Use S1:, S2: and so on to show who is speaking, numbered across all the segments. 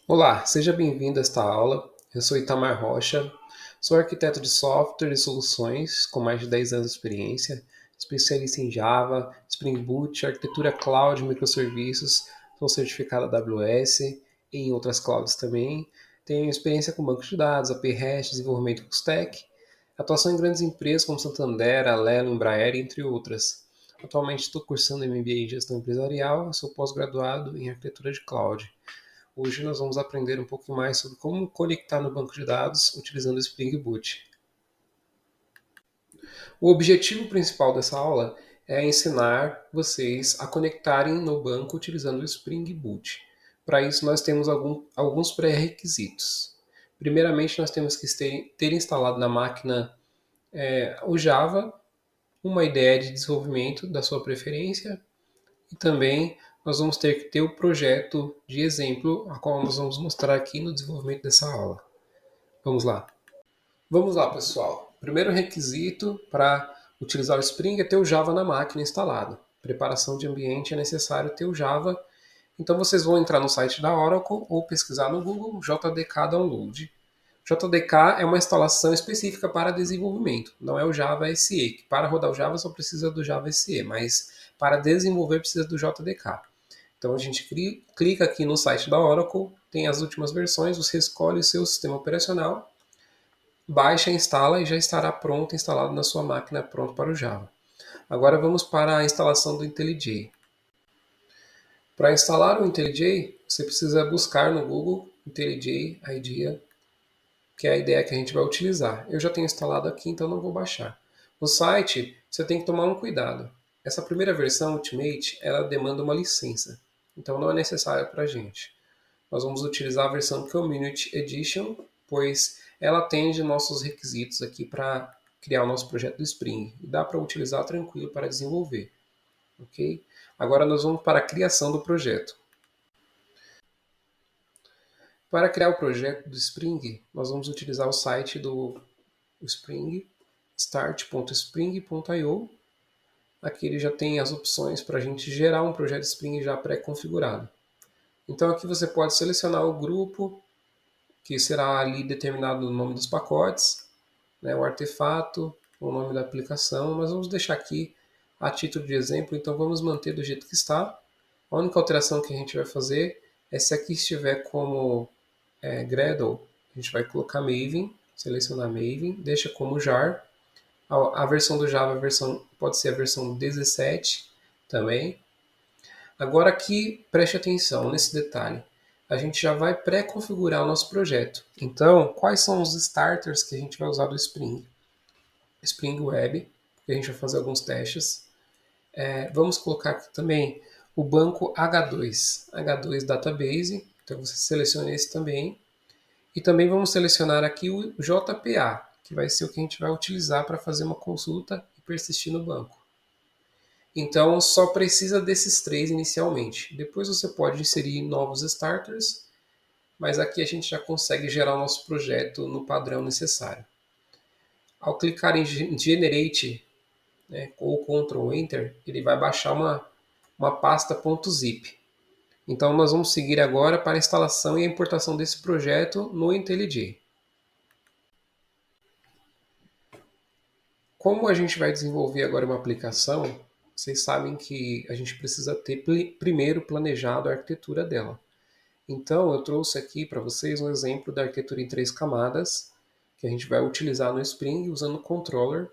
S1: Olá, seja bem-vindo a esta aula. Eu sou Itamar Rocha, sou arquiteto de software e soluções com mais de 10 anos de experiência, especialista em Java, Spring Boot, arquitetura cloud, microserviços, sou certificado AWS e em outras clouds também. Tenho experiência com bancos de dados, API REST, desenvolvimento full stack, atuação em grandes empresas como Santander, Alelo, Embraer, entre outras. Atualmente estou cursando MBA em Gestão Empresarial e sou pós-graduado em Arquitetura de Cloud. Hoje nós vamos aprender um pouco mais sobre como conectar no banco de dados utilizando o Spring Boot. O objetivo principal dessa aula é ensinar vocês a conectarem no banco utilizando o Spring Boot. Para isso, nós temos alguns pré-requisitos. Primeiramente, nós temos que ter instalado na máquina o Java, uma ideia de desenvolvimento da sua preferência, e também nós vamos ter que ter o projeto de exemplo, a qual nós vamos mostrar aqui no desenvolvimento dessa aula. Vamos lá. Vamos lá, pessoal. Primeiro requisito para utilizar o Spring é ter o Java na máquina instalado. Preparação de ambiente é necessário ter o Java. Então vocês vão entrar no site da Oracle ou pesquisar no Google JDK Download. JDK é uma instalação específica para desenvolvimento, não é o Java SE, que para rodar o Java só precisa do Java SE, mas para desenvolver precisa do JDK. Então a gente clica aqui no site da Oracle, tem as últimas versões, você escolhe o seu sistema operacional, baixa, instala e já estará pronto, instalado na sua máquina, pronto para o Java. Agora vamos para a instalação do IntelliJ. Para instalar o IntelliJ, você precisa buscar no Google IntelliJ IDEA, que é a ideia que a gente vai utilizar. Eu já tenho instalado aqui, então não vou baixar. No site, você tem que tomar um cuidado. Essa primeira versão, Ultimate, ela demanda uma licença, então não é necessário para a gente. Nós vamos utilizar a versão Community Edition, pois ela atende nossos requisitos aqui para criar o nosso projeto do Spring. E dá para utilizar tranquilo para desenvolver. Ok? Agora nós vamos para a criação do projeto. Para criar o projeto do Spring, nós vamos utilizar o site do Spring, start.spring.io. Aqui ele já tem as opções para a gente gerar um projeto Spring já pré-configurado. Então aqui você pode selecionar o grupo, que será ali determinado o nome dos pacotes, né, o artefato, o nome da aplicação. Nós vamos deixar aqui a título de exemplo, então vamos manter do jeito que está. A única alteração que a gente vai fazer é se aqui estiver como Gradle, a gente vai colocar Maven, selecionar Maven, deixa como jar. A versão do Java pode ser a versão 17 também. Agora aqui, preste atenção nesse detalhe. A gente já vai pré-configurar o nosso projeto. Então, quais são os starters que a gente vai usar do Spring? Spring Web, que a gente vai fazer alguns testes. Vamos colocar aqui também o banco H2 Database. Então você seleciona esse também. E também vamos selecionar aqui o JPA, que vai ser o que a gente vai utilizar para fazer uma consulta e persistir no banco. Então, só precisa desses três inicialmente. Depois você pode inserir novos starters, mas aqui a gente já consegue gerar o nosso projeto no padrão necessário. Ao clicar em Generate, né, ou Ctrl Enter, ele vai baixar uma pasta .zip. Então, nós vamos seguir agora para a instalação e a importação desse projeto no IntelliJ. Como a gente vai desenvolver agora uma aplicação, vocês sabem que a gente precisa ter primeiro planejado a arquitetura dela. Então, eu trouxe aqui para vocês um exemplo da arquitetura em três camadas, que a gente vai utilizar no Spring usando o controller,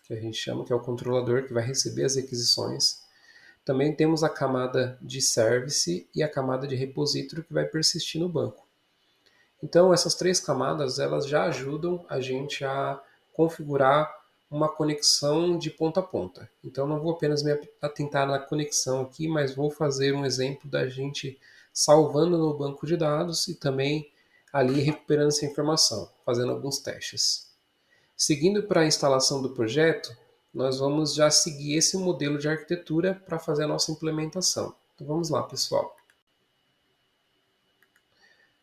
S1: que a gente chama que é o controlador que vai receber as requisições. Também temos a camada de service e a camada de repository que vai persistir no banco. Então, essas três camadas elas já ajudam a gente a configurar uma conexão de ponta a ponta. Então, não vou apenas me atentar na conexão aqui, mas vou fazer um exemplo da gente salvando no banco de dados e também ali recuperando essa informação, fazendo alguns testes. Seguindo para a instalação do projeto, nós vamos já seguir esse modelo de arquitetura para fazer a nossa implementação. Então, vamos lá, pessoal.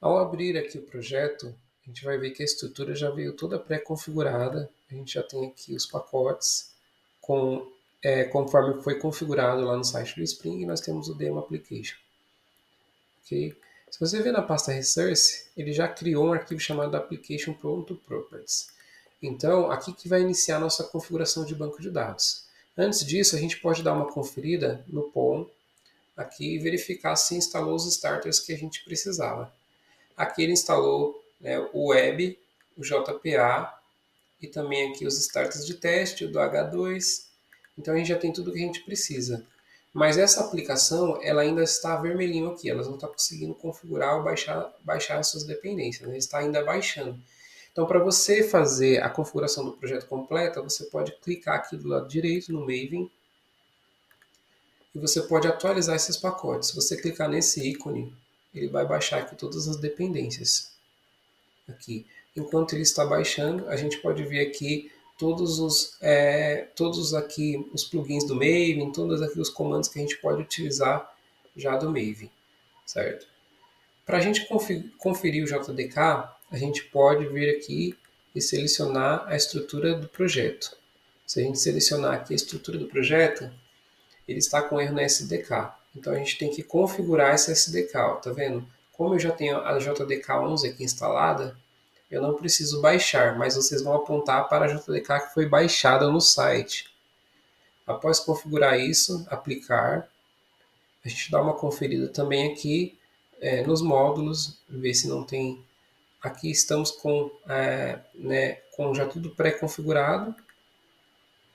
S1: Ao abrir aqui o projeto, a gente vai ver que a estrutura já veio toda pré-configurada. A gente já tem aqui os pacotes conforme foi configurado lá no site do Spring, e nós temos o Demo Application. Okay? Se você ver na pasta Resource, ele já criou um arquivo chamado application.properties. Então, aqui que vai iniciar a nossa configuração de banco de dados. Antes disso, a gente pode dar uma conferida no POM aqui e verificar se instalou os starters que a gente precisava. Aqui ele instalou, né, o web, o JPA e também aqui os starters de teste, o do H2. Então a gente já tem tudo que a gente precisa. Mas essa aplicação ela ainda está vermelhinho aqui, ela não está conseguindo configurar ou baixar as suas dependências, né? Está ainda baixando. Então, para você fazer a configuração do projeto completa, você pode clicar aqui do lado direito no Maven e você pode atualizar esses pacotes. Se você clicar nesse ícone, ele vai baixar aqui todas as dependências. Aqui. Enquanto ele está baixando, a gente pode ver aqui todos aqui os plugins do Maven, todos aqui os comandos que a gente pode utilizar já do Maven, certo? Para a gente conferir o JDK, a gente pode vir aqui e selecionar a estrutura do projeto. Se a gente selecionar aqui a estrutura do projeto, ele está com erro na SDK. Então a gente tem que configurar essa SDK, ó, tá vendo? Como eu já tenho a JDK 11 aqui instalada, eu não preciso baixar, mas vocês vão apontar para a JDK que foi baixada no site. Após configurar isso, aplicar, a gente dá uma conferida também aqui nos módulos, ver se não tem. Aqui estamos com já tudo pré-configurado.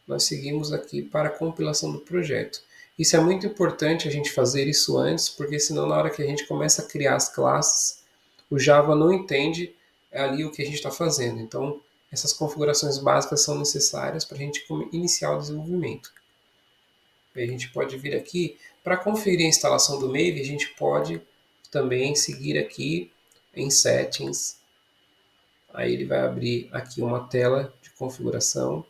S1: Nós seguimos aqui para a compilação do projeto. Isso é muito importante a gente fazer isso antes, porque senão na hora que a gente começa a criar as classes, o Java não entende ali o que a gente está fazendo. Então, essas configurações básicas são necessárias para a gente iniciar o desenvolvimento. E a gente pode vir aqui, para conferir a instalação do Maven, a gente pode também seguir aqui em Settings. Aí ele vai abrir aqui uma tela de configuração.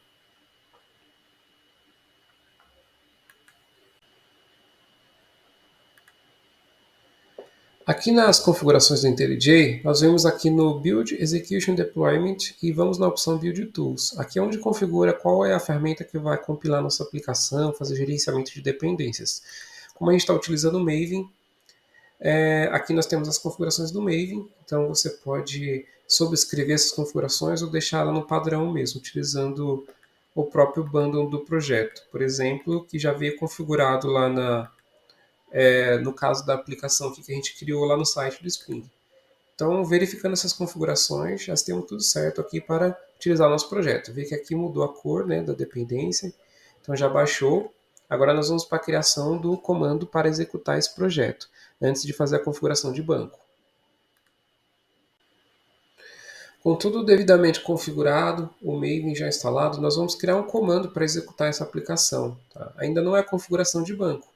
S1: Aqui nas configurações do IntelliJ, nós vemos aqui no Build, Execution, Deployment e vamos na opção Build Tools. Aqui é onde configura qual é a ferramenta que vai compilar nossa aplicação, fazer gerenciamento de dependências. Como a gente está utilizando o Maven, aqui nós temos as configurações do Maven, então você pode sobrescrever essas configurações ou deixar ela no padrão mesmo, utilizando o próprio bundle do projeto. Por exemplo, que já veio configurado lá no caso da aplicação que a gente criou lá no site do Spring. Então, verificando essas configurações, já temos tudo certo aqui para utilizar o nosso projeto. Vê que aqui mudou a cor, né, da dependência, então já baixou. Agora nós vamos para a criação do comando para executar esse projeto, antes de fazer a configuração de banco. Com tudo devidamente configurado, o Maven já instalado, nós vamos criar um comando para executar essa aplicação. Tá? Ainda não é configuração de banco,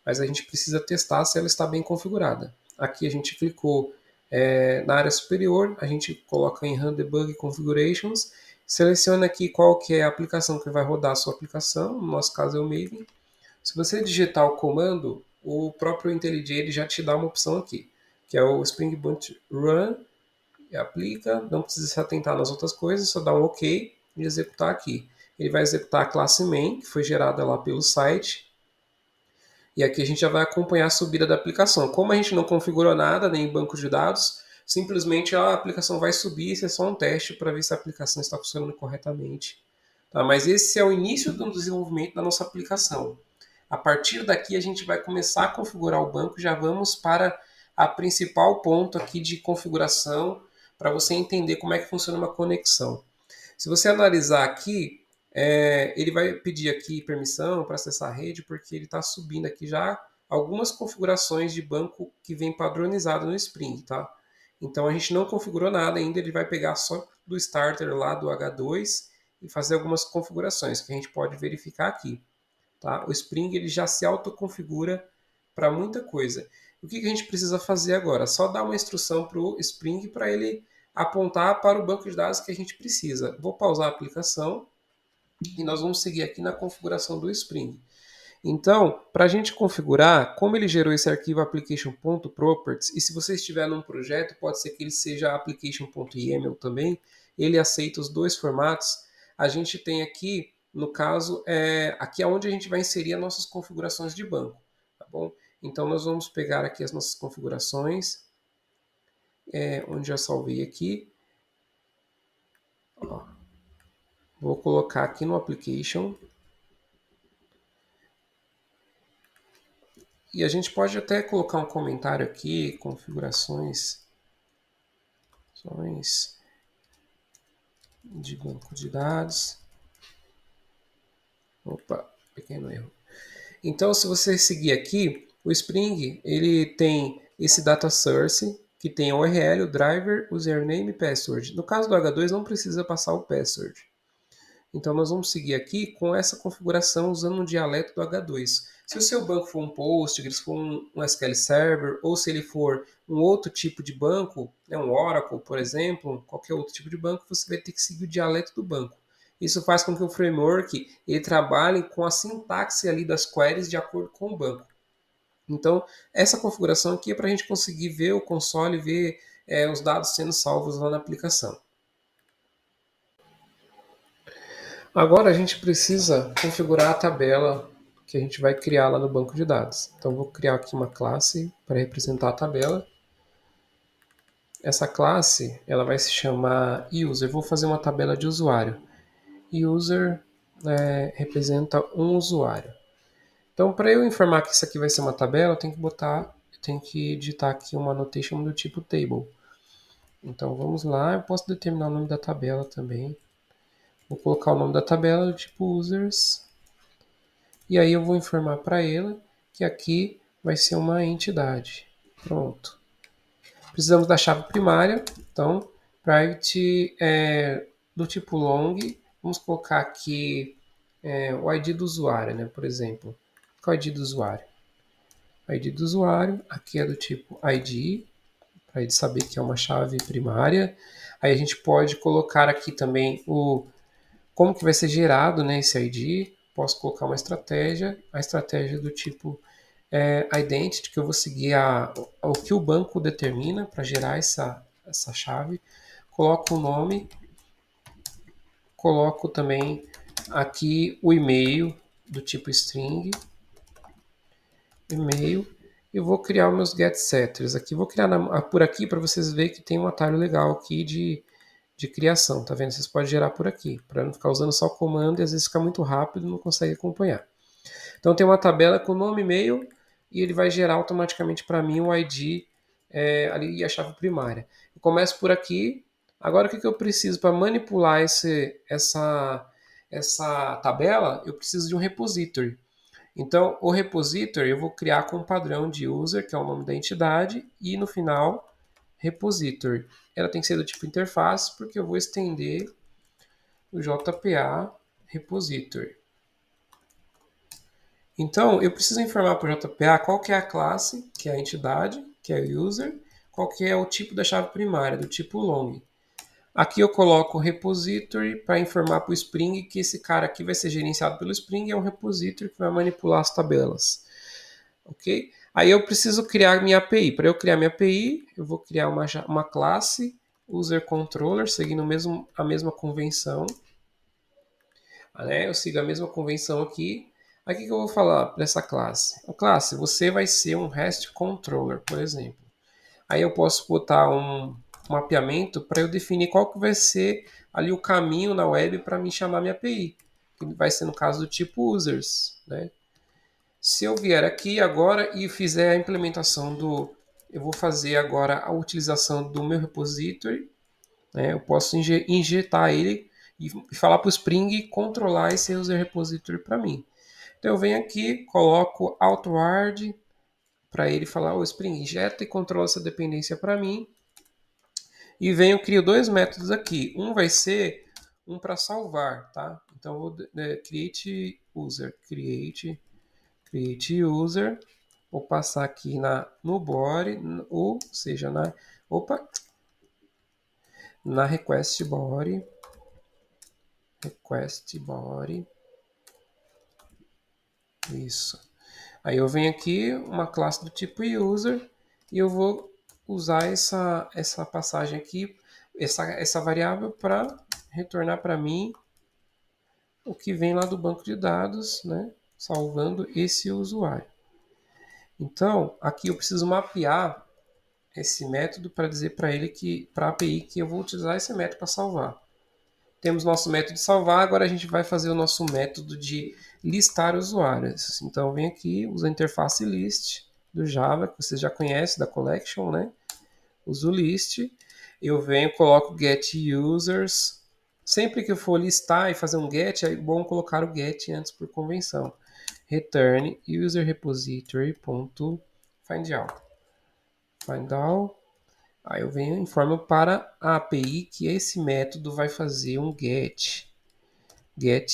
S1: mas a gente precisa testar se ela está bem configurada. Aqui a gente clicou na área superior, a gente coloca em Run Debug Configurations, seleciona aqui qual que é a aplicação que vai rodar a sua aplicação, no nosso caso é o Maven. Se você digitar o comando, o próprio IntelliJ ele já te dá uma opção aqui, que é o Spring Boot Run, e aplica, não precisa se atentar nas outras coisas, só dá um OK e executar aqui. Ele vai executar a classe main, que foi gerada lá pelo site, e aqui a gente já vai acompanhar a subida da aplicação. Como a gente não configurou nada, nem banco de dados, simplesmente a aplicação vai subir, isso é só um teste para ver se a aplicação está funcionando corretamente. Tá? Mas esse é o início do desenvolvimento da nossa aplicação. A partir daqui a gente vai começar a configurar o banco, já vamos para a principal ponto aqui de configuração, para você entender como é que funciona uma conexão. Se você analisar aqui, ele vai pedir aqui permissão para acessar a rede, porque ele está subindo aqui já algumas configurações de banco que vem padronizado no Spring, tá? Então a gente não configurou nada ainda, ele vai pegar só do starter lá do H2 e fazer algumas configurações que a gente pode verificar aqui, tá? O Spring ele já se autoconfigura para muita coisa. O que a gente precisa fazer agora? Só dar uma instrução para o Spring para ele apontar para o banco de dados que a gente precisa. Vou pausar a aplicação e nós vamos seguir aqui na configuração do Spring. Então, para a gente configurar, como ele gerou esse arquivo application.properties, e se você estiver num projeto, pode ser que ele seja application.yaml também, ele aceita os dois formatos, a gente tem aqui, no caso, aqui é onde a gente vai inserir as nossas configurações de banco, tá bom? Então, nós vamos pegar aqui as nossas configurações, onde já salvei aqui. Ó, vou colocar aqui no application. E a gente pode até colocar um comentário aqui, configurações de banco de dados. Opa, pequeno erro. Então, se você seguir aqui, o Spring ele tem esse data source, que tem o URL, o driver, username e password. No caso do H2, não precisa passar o password. Então, nós vamos seguir aqui com essa configuração usando um dialeto do H2. Se o seu banco for um Postgres, for um SQL Server, ou se ele for um outro tipo de banco, né, um Oracle, por exemplo, qualquer outro tipo de banco, você vai ter que seguir o dialeto do banco. Isso faz com que o framework ele trabalhe com a sintaxe ali das queries de acordo com o banco. Então, essa configuração aqui é para a gente conseguir ver o console, ver os dados sendo salvos lá na aplicação. Agora a gente precisa configurar a tabela que a gente vai criar lá no banco de dados. Então, vou criar aqui uma classe para representar a tabela. Essa classe ela vai se chamar user. Vou fazer uma tabela de usuário. User representa um usuário. Então, para eu informar que isso aqui vai ser uma tabela, eu tenho que digitar aqui uma annotation do tipo table. Então, vamos lá. Eu posso determinar o nome da tabela também. Vou colocar o nome da tabela do tipo users. E aí eu vou informar para ela que aqui vai ser uma entidade. Pronto. Precisamos da chave primária. Então, private do tipo long. Vamos colocar aqui o ID do usuário, né? Por exemplo. Qual é o ID do usuário? O ID do usuário, aqui é do tipo ID, para ele saber que é uma chave primária. Aí a gente pode colocar aqui também como que vai ser gerado, né, esse ID. Posso colocar uma estratégia, a estratégia do tipo identity, que eu vou seguir o que o banco determina para gerar essa chave. Coloco o nome, coloco também aqui o e-mail do tipo string, e-mail, e vou criar os meus get setters aqui. Vou criar por aqui para vocês verem que tem um atalho legal aqui de criação, tá vendo? Vocês podem gerar por aqui, para não ficar usando só o comando e às vezes fica muito rápido e não consegue acompanhar. Então tem uma tabela com nome, e-mail e ele vai gerar automaticamente para mim o ID ali e a chave primária. Eu começo por aqui. Agora o que eu preciso para manipular essa tabela? Eu preciso de um repository. Então o repository eu vou criar com um padrão de user, que é o nome da entidade, e no final repository. Ela tem que ser do tipo interface, porque eu vou estender o JPA repository. Então, eu preciso informar para o JPA qual que é a classe, que é a entidade, que é o user, qual que é o tipo da chave primária, do tipo long. Aqui eu coloco o repository para informar para o Spring que esse cara aqui vai ser gerenciado pelo Spring, é um repository que vai manipular as tabelas. Ok? Aí eu preciso criar minha API. Para eu criar minha API, eu vou criar uma classe user controller, seguindo a mesma convenção. Né? Eu sigo a mesma convenção aqui. Aqui que eu vou falar para essa classe. A classe, você vai ser um REST controller, por exemplo. Aí eu posso botar um mapeamento para eu definir qual que vai ser ali o caminho na web para me chamar minha API, que vai ser no caso do tipo users, né? Se eu vier aqui agora e fizer a implementação eu vou fazer agora a utilização do meu repository, né? Eu posso injetar ele e falar para o Spring controlar esse user repository para mim. Então eu venho aqui, coloco outward para ele falar, o Spring injeta e controla essa dependência para mim. E venho, crio dois métodos aqui. Um vai ser um para salvar, tá? Então eu vou create user, create user. Vou passar aqui no body, ou seja, na request body, isso. Aí eu venho aqui, uma classe do tipo user, e eu vou usar essa passagem aqui, essa variável para retornar para mim o que vem lá do banco de dados, né, salvando esse usuário. Então, aqui eu preciso mapear esse método para dizer para ele que, para a API, que eu vou utilizar esse método para salvar. Temos nosso método de salvar, agora a gente vai fazer o nosso método de listar usuários. Então vem aqui, usa a interface list do Java, que vocês já conhecem, da collection, né? Uso o list, eu venho, coloco get users. Sempre que eu for listar e fazer um get, é bom colocar o get antes por convenção. Return user repository.findout. Findout. Aí eu venho e informo para a API que esse método vai fazer um get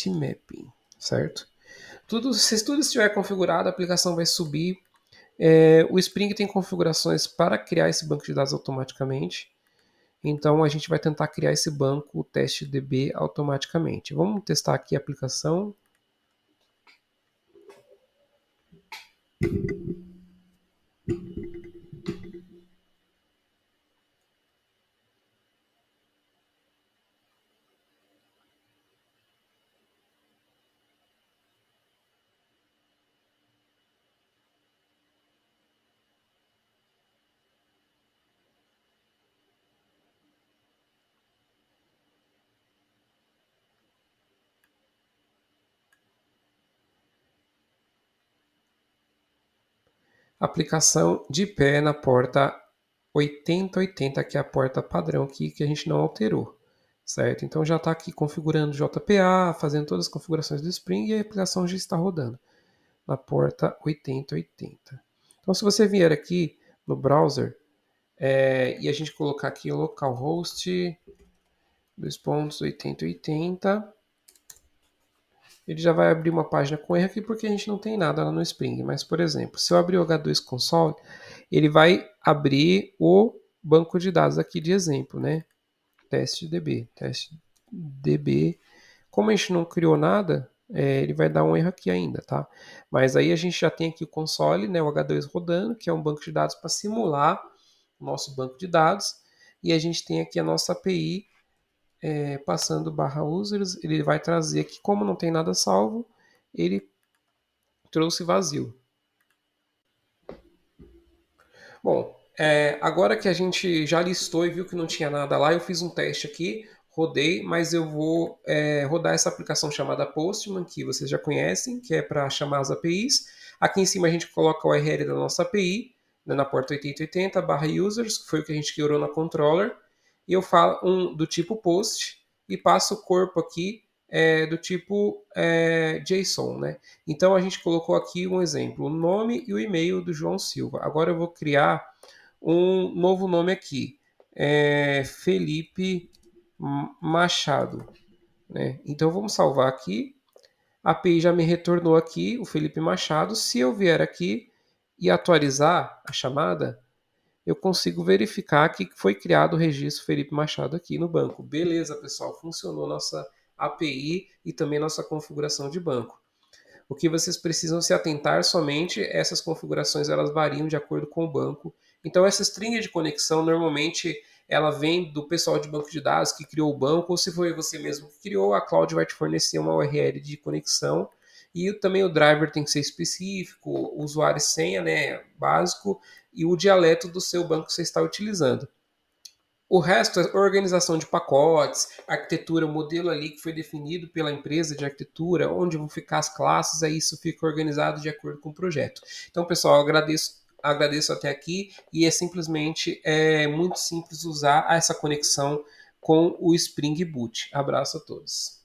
S1: mapping, certo? Se tudo estiver configurado, a aplicação vai subir. O Spring tem configurações para criar esse banco de dados automaticamente. Então a gente vai tentar criar esse banco testDB automaticamente. Vamos testar aqui a aplicação. Aplicação de pé na porta 8080, que é a porta padrão aqui que a gente não alterou, certo? Então já está aqui configurando JPA, fazendo todas as configurações do Spring e a aplicação já está rodando na porta 8080. Então se você vier aqui no browser e a gente colocar aqui localhost 2.8080, ele já vai abrir uma página com erro aqui porque a gente não tem nada lá no Spring. Mas, por exemplo, se eu abrir o H2 Console, ele vai abrir o banco de dados aqui de exemplo, né? testDB. Como a gente não criou nada, ele vai dar um erro aqui ainda, tá? Mas aí a gente já tem aqui o console, né, o H2 rodando, que é um banco de dados para simular o nosso banco de dados. E a gente tem aqui a nossa API passando /users, ele vai trazer aqui, como não tem nada salvo, ele trouxe vazio. Bom, agora que a gente já listou e viu que não tinha nada lá, eu fiz um teste aqui, rodei, mas eu vou rodar essa aplicação chamada Postman, que vocês já conhecem, que é para chamar as APIs. Aqui em cima a gente coloca o URL da nossa API, né, na porta 8080 /users, que foi o que a gente criou na controller, e eu falo do tipo post e passo o corpo aqui do tipo JSON, né? Então a gente colocou aqui um exemplo, o nome e o e-mail do João Silva. Agora eu vou criar um novo nome aqui, Felipe Machado, né? Então vamos salvar aqui. A API já me retornou aqui o Felipe Machado. Se eu vier aqui e atualizar a chamada, eu consigo verificar que foi criado o registro Felipe Machado aqui no banco. Beleza, pessoal, funcionou nossa API e também nossa configuração de banco. O que vocês precisam se atentar somente, essas configurações elas variam de acordo com o banco. Então essa string de conexão normalmente ela vem do pessoal de banco de dados que criou o banco, ou se foi você mesmo que criou, a cloud vai te fornecer uma URL de conexão. E também o driver tem que ser específico, o usuário e senha, né, básico, e o dialeto do seu banco que você está utilizando. O resto é organização de pacotes, arquitetura, o modelo ali que foi definido pela empresa de arquitetura, onde vão ficar as classes, aí isso fica organizado de acordo com o projeto. Então, pessoal, agradeço até aqui e é simplesmente muito simples usar essa conexão com o Spring Boot. Abraço a todos.